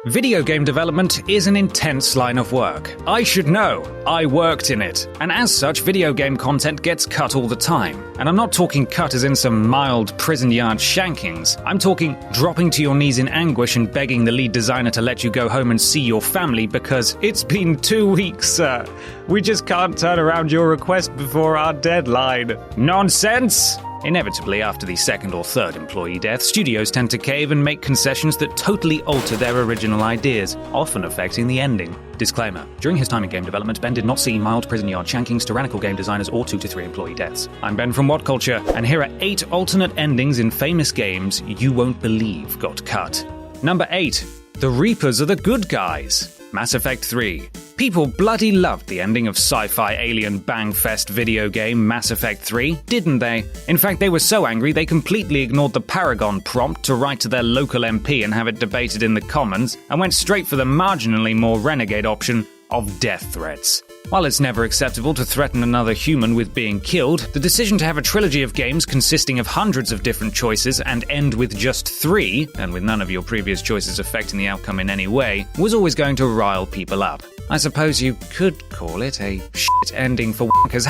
Video game development is an intense line of work. I should know. I worked in it. And as such, video game content gets cut all the time. And I'm not talking cut as in some mild prison yard shankings. I'm talking dropping to your knees in anguish and begging the lead designer to let you go home and see your family because it's been 2 weeks, sir. We just can't turn around your request before our deadline. Nonsense! Inevitably, after the second or third employee death, studios tend to cave and make concessions that totally alter their original ideas, often affecting the ending. Disclaimer. During his time in game development, Ben did not see mild prison yard shankings, tyrannical game designers, or 2 to 3 employee deaths. I'm Ben from What Culture, and here are 8 alternate endings in famous games you won't believe got cut. Number 8. The Reapers are the good guys. Mass Effect 3. People bloody loved the ending of sci-fi alien bangfest video game Mass Effect 3, didn't they? In fact, they were so angry they completely ignored the Paragon prompt to write to their local MP and have it debated in the Commons, and went straight for the marginally more renegade option of death threats. While it's never acceptable to threaten another human with being killed, the decision to have a trilogy of games consisting of hundreds of different choices and end with just 3, and with none of your previous choices affecting the outcome in any way, was always going to rile people up. I suppose you could call it a shit ending for wankers,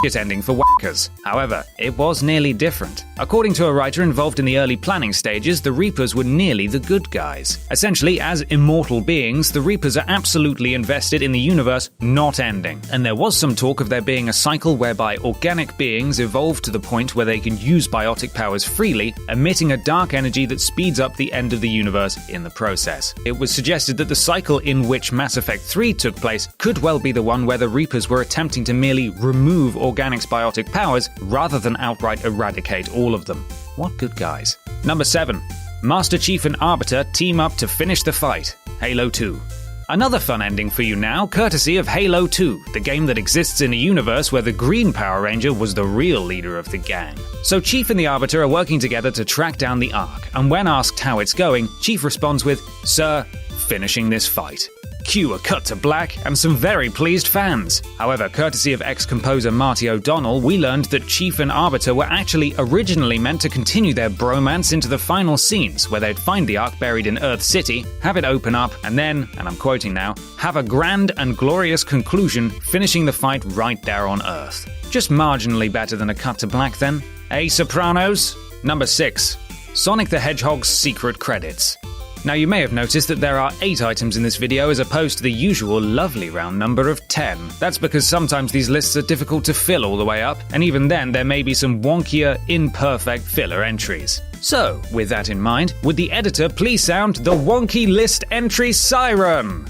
#shit ending for wankers. However, it was nearly different. According to a writer involved in the early planning stages, the Reapers were nearly the good guys. Essentially, as immortal beings, the Reapers are absolutely invested in the universe not ending. And there was some talk of there being a cycle whereby organic beings evolve to the point where they can use biotic powers freely, emitting a dark energy that speeds up the end of the universe in the process. It was suggested that the cycle in which Mass Effect 3 took place could well be the one where the Reapers were attempting to merely remove Organic's biotic powers rather than outright eradicate all of them. What good guys. Number 7. Master Chief and Arbiter team up to finish the fight. Halo 2. Another fun ending for you now, courtesy of Halo 2, the game that exists in a universe where the Green Power Ranger was the real leader of the gang. So Chief and the Arbiter are working together to track down the Ark, and when asked how it's going, Chief responds with, "Sir, finishing this fight." Cue a cut to black and some very pleased fans. However, courtesy of ex-composer Marty O'Donnell, we learned that Chief and Arbiter were actually originally meant to continue their bromance into the final scenes, where they'd find the Ark buried in Earth City, have it open up, and then, and I'm quoting now, have a grand and glorious conclusion, finishing the fight right there on Earth. Just marginally better than a cut to black then. Eh, Sopranos? Number 6. Sonic the Hedgehog's secret credits. Now you may have noticed that there are 8 items in this video as opposed to the usual lovely round number of 10. That's because sometimes these lists are difficult to fill all the way up, and even then there may be some wonkier, imperfect filler entries. So, with that in mind, would the editor please sound the wonky list entry siren?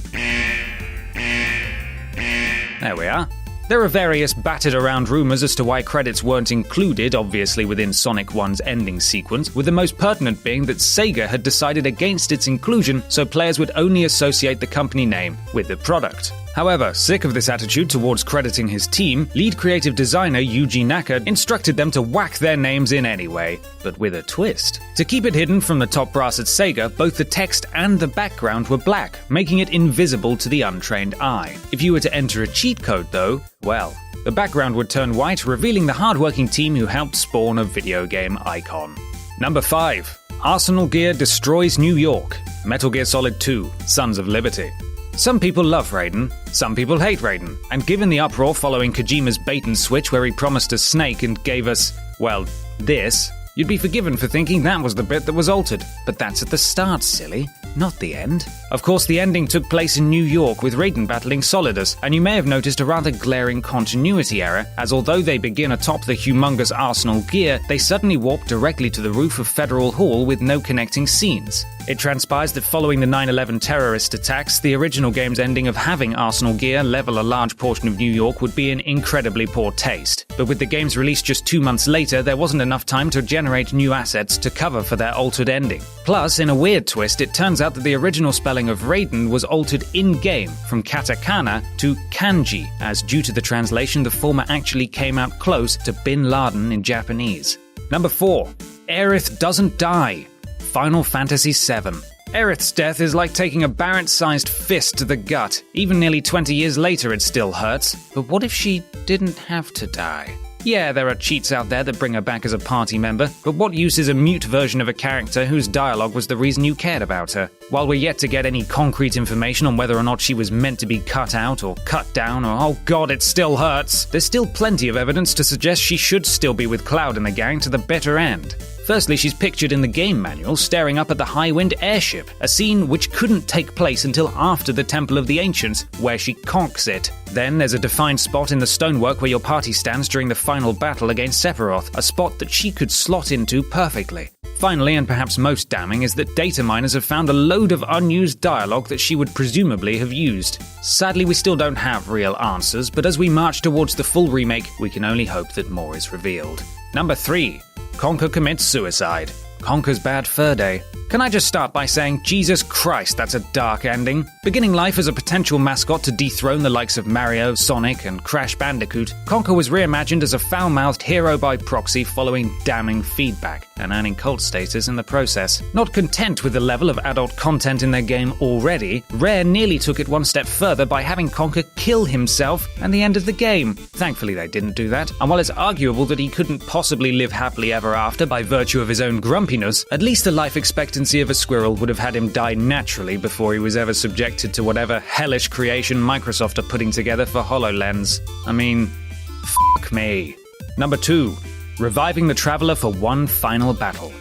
There we are. There are various battered around rumors as to why credits weren't included, obviously within Sonic 1's ending sequence, with the most pertinent being that SEGA had decided against its inclusion so players would only associate the company name with the product. However, sick of this attitude towards crediting his team, lead creative designer Yuji Naka instructed them to whack their names in anyway, but with a twist. To keep it hidden from the top brass at SEGA, both the text and the background were black, making it invisible to the untrained eye. If you were to enter a cheat code though, well, the background would turn white, revealing the hardworking team who helped spawn a video game icon. Number 5. Arsenal Gear destroys New York. Metal Gear Solid 2, Sons of Liberty. Some people love Raiden, some people hate Raiden, and given the uproar following Kojima's bait and switch where he promised us Snake and gave us, well, this, you'd be forgiven for thinking that was the bit that was altered. But that's at the start, silly, not the end. Of course, the ending took place in New York with Raiden battling Solidus, and you may have noticed a rather glaring continuity error, as although they begin atop the humongous Arsenal Gear, they suddenly warp directly to the roof of Federal Hall with no connecting scenes. It transpires that following the 9/11 terrorist attacks, the original game's ending of having Arsenal Gear level a large portion of New York would be in incredibly poor taste. But with the game's release just 2 months later, there wasn't enough time to generate new assets to cover for their altered ending. Plus, in a weird twist, it turns out that the original spelling of Raiden was altered in-game from katakana to kanji, as due to the translation, the former actually came out close to Bin Laden in Japanese. Number 4. AERITH doesn't die. Final Fantasy VII. AERITH's death is like taking a Barrett-sized fist to the gut. Even nearly 20 years later it still hurts. But what if she didn't have to die? Yeah, there are cheats out there that bring her back as a party member, but what use is a mute version of a character whose dialogue was the reason you cared about her? While we're yet to get any concrete information on whether or not she was meant to be cut out or cut down or oh god, it still hurts, there's still plenty of evidence to suggest she should still be with Cloud and the gang to the bitter end. Firstly, she's pictured in the game manual staring up at the Highwind airship, a scene which couldn't take place until after the Temple of the Ancients, where she conks it. Then there's a defined spot in the stonework where your party stands during the final battle against Sephiroth, a spot that she could slot into perfectly. Finally, and perhaps most damning, is that data miners have found a load of unused dialogue that she would presumably have used. Sadly, we still don't have real answers, but as we march towards the full remake, we can only hope that more is revealed. Number 3. Conker commits suicide. Conker's bad fur day. Can I just start by saying, Jesus Christ, that's a dark ending. Beginning life as a potential mascot to dethrone the likes of Mario, Sonic, and Crash Bandicoot, Conker was reimagined as a foul-mouthed hero by proxy following damning feedback, and earning cult status in the process. Not content with the level of adult content in their game already, Rare nearly took it one step further by having Conker kill himself at the end of the game. Thankfully they didn't do that, and while it's arguable that he couldn't possibly live happily ever after by virtue of his own grumpiness, at least the life expectancy of a squirrel would have had him die naturally before he was ever subjected to whatever hellish creation Microsoft are putting together for HoloLens. I mean, fuck me. Number 2. Reviving the Traveler for one final battle.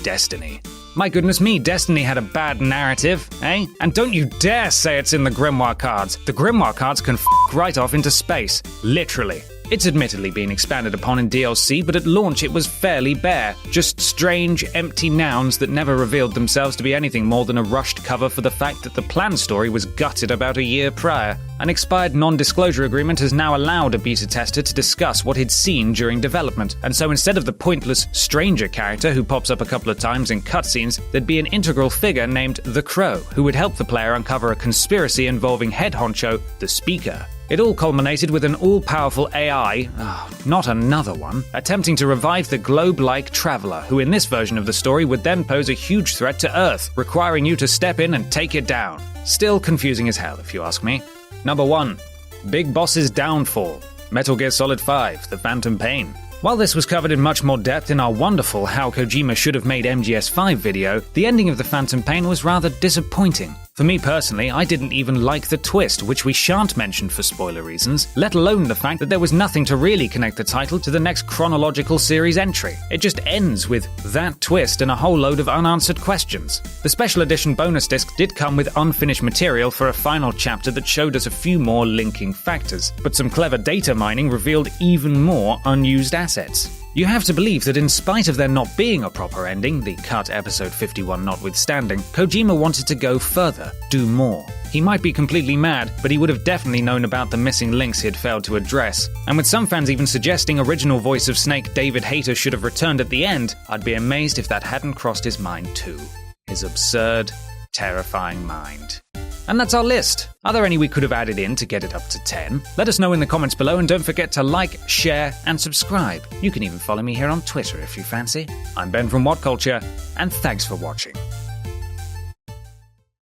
Destiny. My goodness me, Destiny had a bad narrative, eh? And don't you dare say it's in the Grimoire cards. The Grimoire cards can right off into space. Literally. It's admittedly been expanded upon in DLC, but at launch it was fairly bare. Just strange, empty nouns that never revealed themselves to be anything more than a rushed cover for the fact that the planned story was gutted about a year prior. An expired non-disclosure agreement has now allowed a beta tester to discuss what he'd seen during development, and so instead of the pointless stranger character who pops up a couple of times in cutscenes, there'd be an integral figure named The Crow, who would help the player uncover a conspiracy involving head honcho, the Speaker. It all culminated with an all-powerful AI, not another one, attempting to revive the globe-like Traveler, who in this version of the story would then pose a huge threat to Earth, requiring you to step in and take it down. Still confusing as hell, if you ask me. Number 1. Big Boss's Downfall. Metal Gear Solid 5, The Phantom Pain. While this was covered in much more depth in our wonderful How Kojima Should Have Made MGS5 video, the ending of The Phantom Pain was rather disappointing. For me personally, I didn't even like the twist, which we shan't mention for spoiler reasons, let alone the fact that there was nothing to really connect the title to the next chronological series entry. It just ends with that twist and a whole load of unanswered questions. The special edition bonus disc did come with unfinished material for a final chapter that showed us a few more linking factors, but some clever data mining revealed even more unused assets. You have to believe that in spite of there not being a proper ending, the cut episode 51 notwithstanding, Kojima wanted to go further, do more. He might be completely mad, but he would have definitely known about the missing links he'd failed to address. And with some fans even suggesting original voice of Snake David Hayter should have returned at the end, I'd be amazed if that hadn't crossed his mind too. His absurd, terrifying mind. And that's our list. Are there any we could have added in to get it up to 10? Let us know in the comments below, and don't forget to like, share, and subscribe. You can even follow me here on Twitter if you fancy. I'm Ben from What Culture, and thanks for watching.